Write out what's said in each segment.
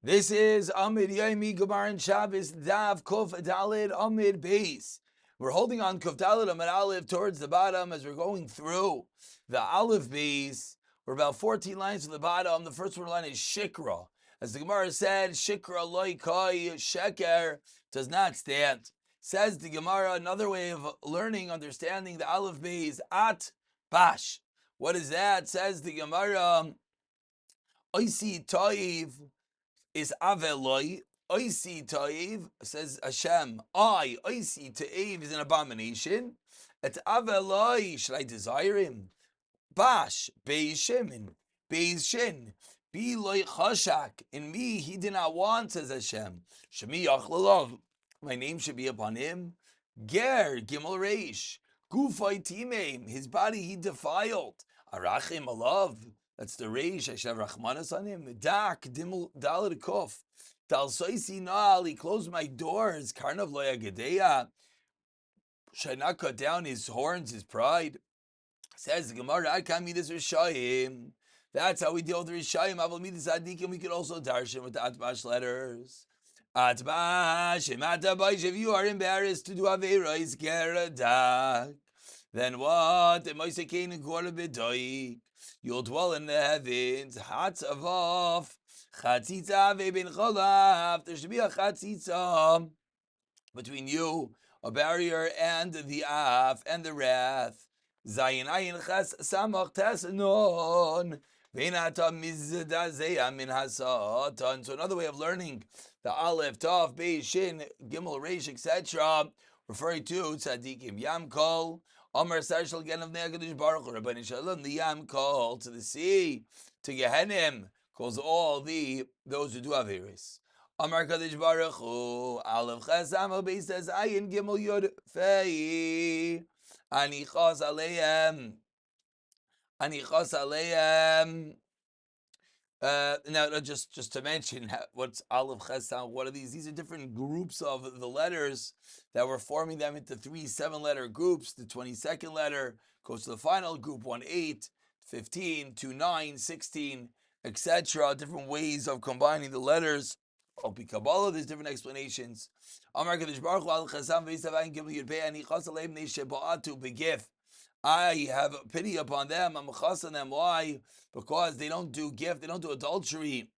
This is Amud Yomi Gemara and Shabbos Dav Kuf Dalid Amud Beis. We're holding on Kuf Dalid Amud Aleph towards the bottom as we're going through the Aleph Beis. We're about 14 lines to the bottom. The first line is Shikra. As the Gemara said, Shikra loy koi sheker does not stand. Says the Gemara, another way of learning, understanding the Aleph Beis, at bash. What is that? Says the Gemara, Oisi toiv is aveloi. Oisi toiv, says Hashem, Oisi toiv is an abomination. At aveloi, should I desire him? Bash, beis shemin, beis shin, be loy chashak. In me, he did not want, says Hashem. Shemi yachlalov, my name should be upon him. Ger, gimel reish, gufay timeim, his body he defiled. Arachim alav, that's the reish, I should have rachmanas on him. Dak, dimel, dalet kof. Dal soisi naal, he closed my doors. Karnav loya gedeya. Should I not cut down his horns, his pride? Says the Gemara, I can't meet this Rishayim. That's how we deal with the Rishayim. I will meet this Adikim. We could also darshan with the Atbash letters. Atbash, if you are embarrassed to do Averais Geradak, then what? You'll dwell in the heavens. Hatzavov, Chatzitza bin Cholaf. There should be a Chatzitza between you, a barrier, and the Af and the Wrath. Zayin ayin ches samach tes non veinata mizdazeya min hasatan. So another way of learning the Aleph, Tav, Beis, Shin, Gimel, Reish, etc., referring to Tzadikim. Yam Kol, Amar Sarshal Gen of Ne'akadosh Baruch Hu, Rabbeinu Shalom, the Yam Kol, to the sea, to Gehenim, calls all those who do Averis. Amar Kadosh Baruch Hu, Aleph Ches Amel Beis says Ayin Gimel Yod Fei. Anichos aleim. Now, just to mention what's Aleph Chesam, what are these? These are different groups of the letters that we're forming them into 3 7-letter groups. The 22nd letter goes to the final group, 1 8, 15, 2 9, 16, etc. Different ways of combining the letters. Opi Kabbalah, there's different explanations. Amar Kadosh Baruch Hu al Chesam v'Yisavayin Gimel Yud Pei Anichos aleim Nei Sheba'atu Begif. I have pity upon them. I'm chas on them. Why? Because they don't do gift. They don't do adultery.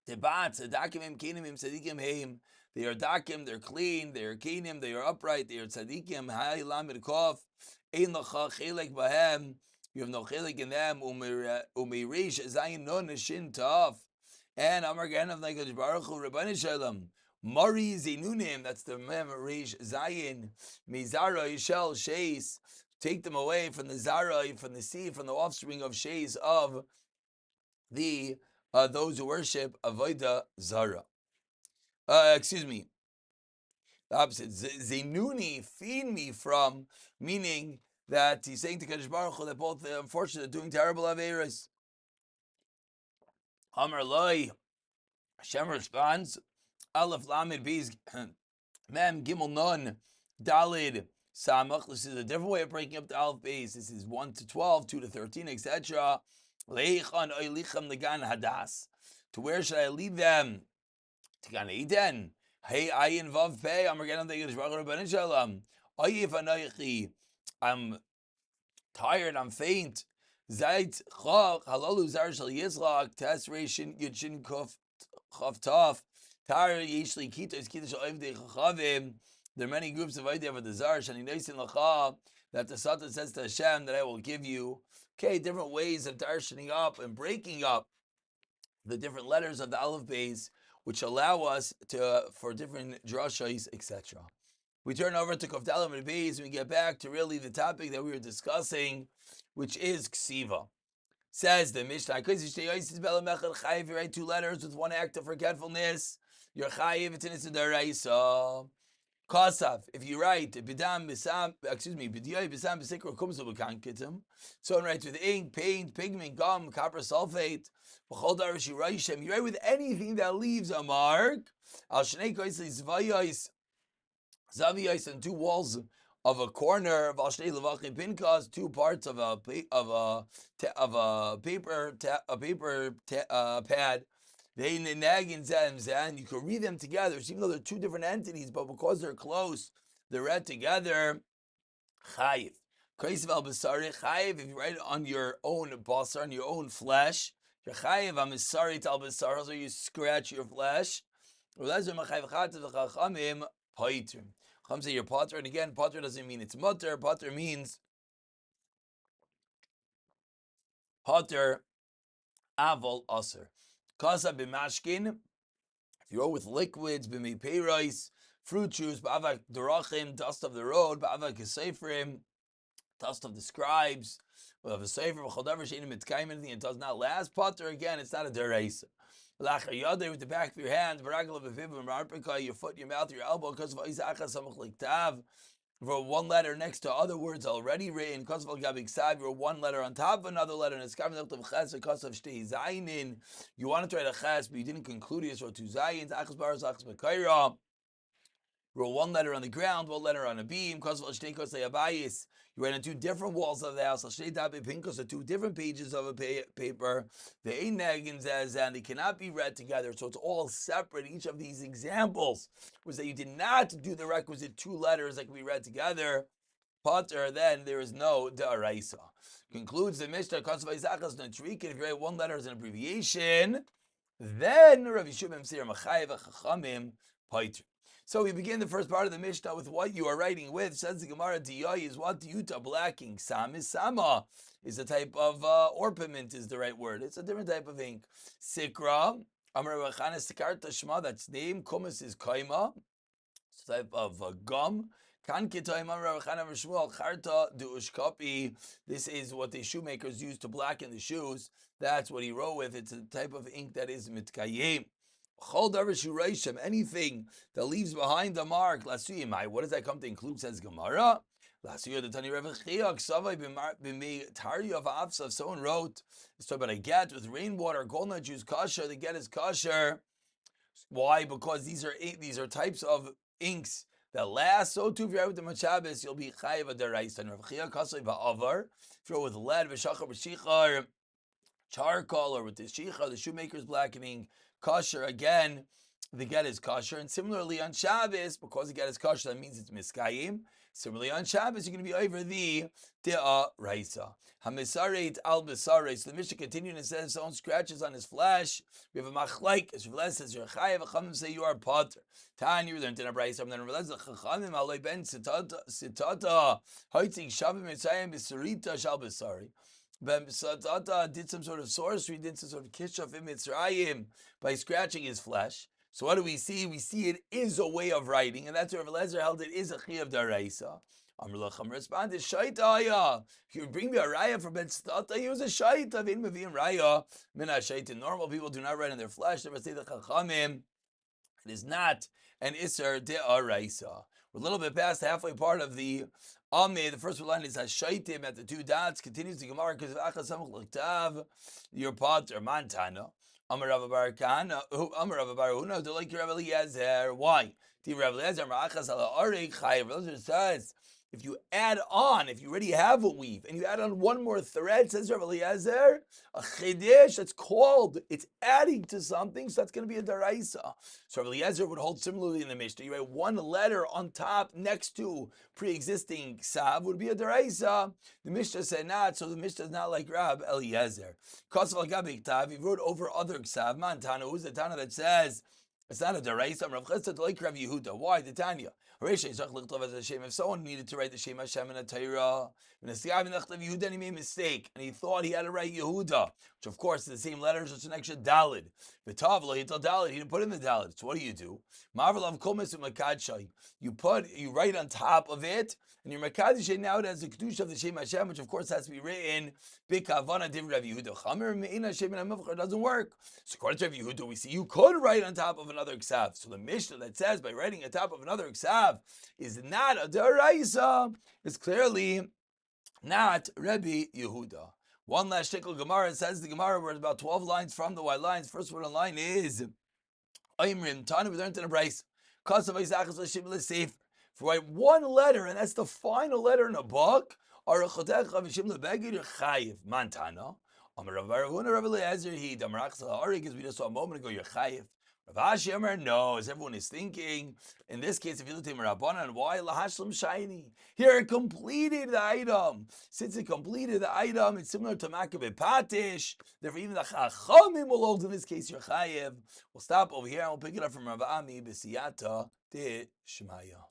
Debat tzadakim kinim tzadikim heim. They are dakim. They're clean. They are kinim. They are upright. They are tzadikim. Hay lamid kof. Ein lacha chelek bahem. You have no chelek in them. Umirish zayin non shin taf. And Amar Ganav Nekadosh Baruch Hu Rabbeinu Shalom Mari Zinunim. That's the Mem Reish Zayin Mizara Yishel Sheis. Take them away from the Zara, from the sea, from the offspring of Sheis of the those who worship Avodah Zara. Excuse me. The opposite. Zinuni, feed me from, meaning that he's saying to Kadosh Baruch Hu that both unfortunately are doing terrible averas. Amar Loi, Hashem responds, Aleph Lamed Beis Mem Gimel Nun Dalid Samach. This is a different way of breaking up the Aleph Beis. This is 1 to 12, 2 to 13, etc. Leichan Oilichem Legan Hadas. To where should I lead them? To Gan Eden. Hey Ayin Vav Pei. Amar Ganam Degesh Baruch Rabbeinu Shalom. Oyif Anoichi. I'm tired. I'm faint. Zayt Chach Halalu Zar Shal Yizlach Tes Reishin Yudshin Kuf Chav Taf Tar Yishli Kitos Kiddush Oivdei Chachavim. There are many groups of idea for the Zar Shani Neisin Lacha that the Satan says to Hashem that I will give you. Okay, different ways of darshaning up and breaking up the different letters of the Aleph Beis, which allow us to for different drashos, etc. We turn over to Kuf Daled Beis and we get back to really the topic that we were discussing, which is Ksiva. Says the Mishnah, if you write 2 letters with 1 act of forgetfulness, you're chayiv, it's in its deraisa. Kasav, if you write bidam bisam, bidiyay bisam bisikra kumsu b'kankitim, someone writes with ink, paint, pigment, gum, copper sulfate, b'chol darash yiraishem, you write with anything that leaves a mark. Al shnei koisli zvayos, zaviyos, and 2 walls of a corner of Al Shnei Levachim Pinkas, 2 parts of a paper pad, They nenagin and you can read them together. So even though they're two different entities, but because they're close, they're read together. Chayiv. Kaisiv al basari chayiv. If you write it on your own basar, on your own flesh, you're chayiv am sorry tal basar. So you scratch your flesh. Ulezer machayiv chativ v'chachamim paitrim. Chacham say you're pater, and again, pater doesn't mean it's mutter. Pater means pater avol aser. Kasa b'mashkin. If you go with liquids, b'mipeiros, fruit juice, ba'avak derachim, dust of the road, ba'avak kesefrim, dust of the scribes, of a sefer, v'chodavar she'enim mitkayim, anything it does not last. Potter, again, it's not a deraisa. Lachar yadeh, with the back of your hand, v'ragel v'viv, v'marpika, your foot, your mouth, your elbow, because of oizacha samach liktav, for one letter next to other words already written, because of gabik sav, you're one letter on top of another letter, and it's coming up to ches, because of shtei zayin. You wanted to write a ches, but you didn't conclude it, so two zayins, achas baras, achas b'kaira. Roll one letter on the ground, one letter on a beam. You write on two different walls of the house. So two different pages of a paper. The and they cannot be read together. So it's all separate. Each of these examples was that you did not do the requisite two letters that can be read together. Potter, then there is no da'araisa. Concludes the Mishnah. If you write one letter as an abbreviation, then Rav Yishubim Sir Machayev Chachamim Paiter. So we begin the first part of the Mishnah with what you are writing with. Says the Gemara, Diyai is what Yuta blacking. Sam is Sama. Is a type of orpiment is the right word. It's a different type of ink. Sikra, Amar Rachana Sikarta Shema, that's name. Kumis is Kaima. It's a type of gum. This is what the shoemakers use to blacken the shoes. That's what he wrote with. It's a type of ink that is mitkayim. Anything that leaves behind the mark. What does that come to include? Says Gemara. If someone wrote, it's talking about a get with rainwater, coconut juice, kosher. The get is kosher. Why? Because these are types of inks that last. So too, if you're out with the Shabbos, you'll be chayiv deraisa. And Rav Chia kasei ba'avar. If you're with lead, v'shachar b'shichar, charcoal, or with the shichar, the shoemaker's blackening, kosher again. The get is kosher, and similarly on Shabbos, because the get is kosher, that means it's miskayim. Similarly on Shabbos, you're going to be over the de'araisa. Hamisaret al besaret. So the Mishnah continues and says, if someone scratches on his flesh, we have a machlaik. As Rav says, you're chayav. Chachamim say you are potter. Tan, you learned in a brayso. And then Rav the Chachamim aloi ben sitata hoitzig shavim mitzayim b'sarita shal besari. Ben Satata did some sort of sorcery, did some sort of kishaf in Mitzrayim by scratching his flesh. So what do we see? We see it is a way of writing, and that's where Rav Eliezer held it is a chi of daraisa. Amr Lacham responded, Shaitaya. If you bring me a raya from Ben Satata, he was a shaita. V'in mevim raya. Mina shaitin. Normal people do not write in their flesh. They must say the chachamim. It is not an iser de'araisa. We're a little bit past the halfway part of the Ameh. The first line is Hashaitim at the two dots. Continues the Gemara because of Achas Samach L'Ktav. Your potter Mantana. Amar Rav Bar Kahana. Amar Rav Bar Huna. Do like Rav Eliezer. Why? The Rav Eliezer Ma'achas Ala Arik Chayiv. Rav Eliezer says, if you add on, if you already have a weave, and you add on one more thread, says Rav Eliezer, a chedesh, that's called, it's adding to something, so that's going to be a daraisa. So Rav Eliezer would hold similarly in the Mishnah. You write one letter on top next to pre-existing ksav would be a daraisa. The Mishnah said not, so the Mishnah is not like Rav Eliezer. Kosav al-gabi ktav, he wrote over other ksav. Man Tana, who's the Tana that says, it's not a deraisa. Rav Chesed like Rav Yehuda. Why? The Tanya. If someone needed to write the Shem Hashem in a Torah, and he made a mistake, and he thought he had to write Yehuda, which of course is the same letters, so it's an extra Dalid. He didn't put in the Dalid. So what do? You write on top of it, and your Makadish now it has the Kedusha of the Shem Hashem, which of course has to be written Bikavana Div Rav Yehuda. Chamer Me'ina Shem Hashem doesn't work. So according to Rav Yehuda, we see you could write on top of another Ksav. So the Mishnah that says by writing on top of another Ksav is not a deraisa. It's clearly not Rabbi Yehuda. One last shtickle Gemara says the Gemara. We're about 12 lines from the white lines. First word on line is Aimrim Tanu. We learned in a brace. If you write one letter and that's the final letter in a book, Mantana. Amar Rav Baravuna, Rav Eliezer, he Damarachsa Ari, because we just saw a moment ago, you're chayiv. Rav Ashi Amar, no, as everyone is thinking. In this case, if you look at Rabbanan, why lahashlam shiny? Here it completed the item. Since it completed the item, it's similar to Makabe Patish. Therefore, even the Chachamim will hold in this case you're chayiv. We'll stop over here and we'll pick it up from Rav Ami B'siyata de Shemaya.